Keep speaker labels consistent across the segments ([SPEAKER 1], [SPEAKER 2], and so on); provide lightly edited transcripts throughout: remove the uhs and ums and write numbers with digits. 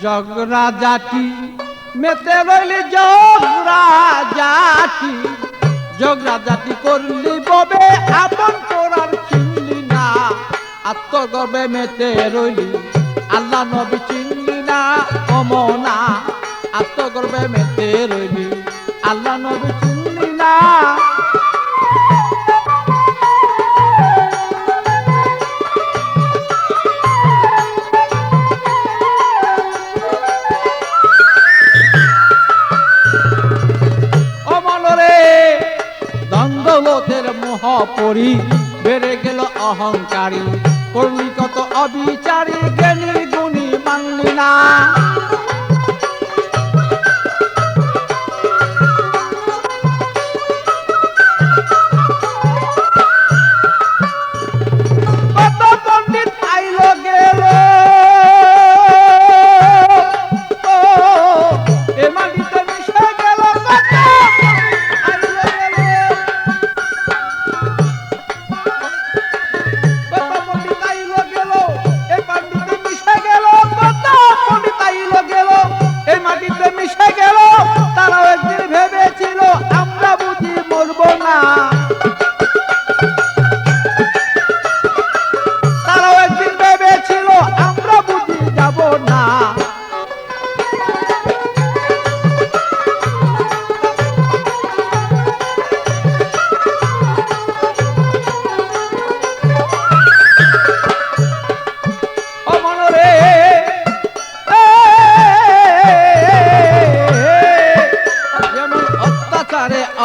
[SPEAKER 1] জগরা জাতি মেতে রইলি জগরা জাতি, জগরা জাতি করলি ববে আপন করার চিনলি না, আত্মগর্বে মেতে রইলি আল্লাহ নবী চিনলি না অমনা, আত্মগর্বে মেতে রইলি আল্লাহ নবী চিনলি না। দৌলতের মোহ পরি বেড়ে গেল অহংকারী, করলি কত অবিচারী, জ্ঞানী গুণী মানলি না। কত পণ্ডিত আইল গেল এ মাটিতে মিশে গেল, তারাও একদিন ভেবেছিল আমরা বুঝি মরব না, তারাও একদিন ভেবেছিল আমরা বুঝি যাব না।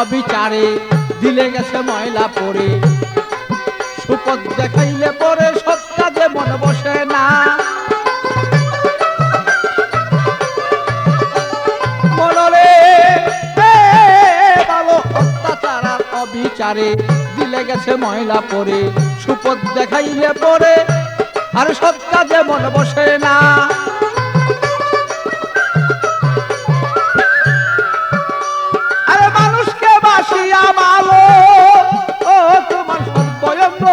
[SPEAKER 1] অবিচারে দিলে গেছে ময়লা পরে, সুপথ দেখাইলে পরে সৎ কাজে মন বসে না। মনরে ভালো অত্যাচার আর অবিচারে দিলে গেছে ময়লা পরে, সুপথ দেখাইলে পরে আর সৎ কাজে মন বসে না। ভালো ও তোমার সর্বয়ঙ্গ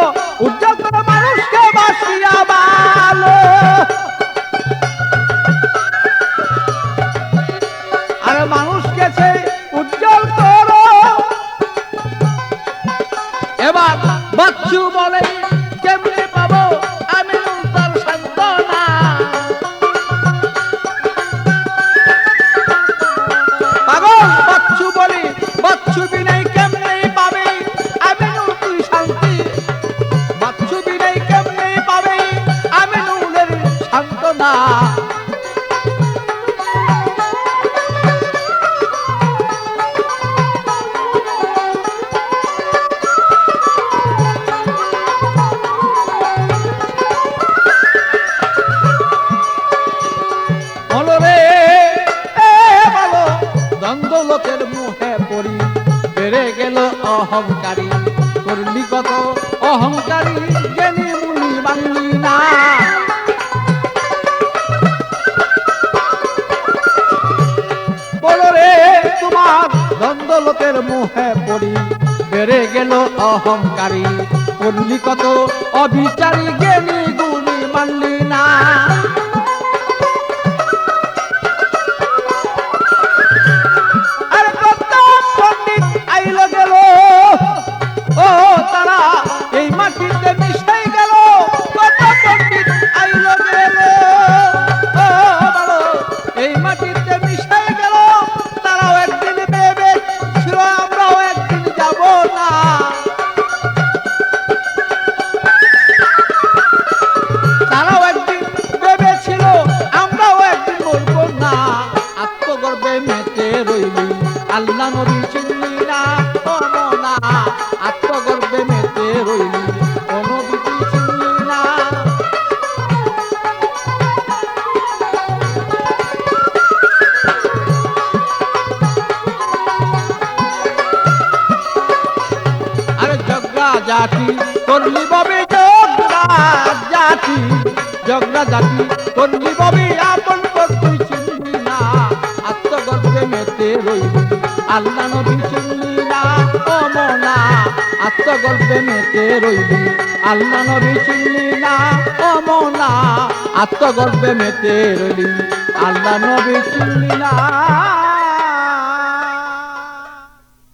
[SPEAKER 1] উজ্জ্বল করে মানুষকে বাসিয়া ভালো, আর মানুষকে সে উজ্জ্বল করো। এবার বাচ্চু বলে কেমনে পাবো আমি তার সান্ত্বনা, পাগল বাচ্চু বলি বাচ্চু বিনাই না। দ্বন্দ্বলতের মুহে পড়ি বেড়ে গেল অহংকারী, করলি কত অহংকারী, জ্ঞানী মুনি মানলি না। তোমার দ্বন্দ্বলতের মুহে পড়ি বেড়ে গেল অহংকারী, করলি কত অবিচারী, জ্ঞানী গুণী মানলি না। আরে কত পণ্ডিত আইল গেল ও তারা এই মাটিতে মিশে গেল, কত পণ্ডিত আইল গেল ও ভালো এই মাটিতে মিশে গেল, তারাও একদিন ভেবেছিল আমরাও একদিন যাব না। তারাও একদিন ভেবেছিল আমরাও একদিন মরব না, আত্মগর্বে মেতে রইলি আল্লাহ নবী চিনলি না অমনা, আত্মগর্বে মেতে রইলি ও নবী চিনলি না। আরে জগরা জাতি করলি ববে জগরা জাতি, জগরা জাতি করলি ববে আপন তুই চিনলি না, আত্মগর্বে মেতে রইলি আল্লাহ নবী চিনলি না অমনা, আত্মগর্বে মেতে রইলি আল্লাহ নবী চিনলি না অমনা, আত্মগর্বে মেতে রইলি আল্লাহ নবী চিনলি না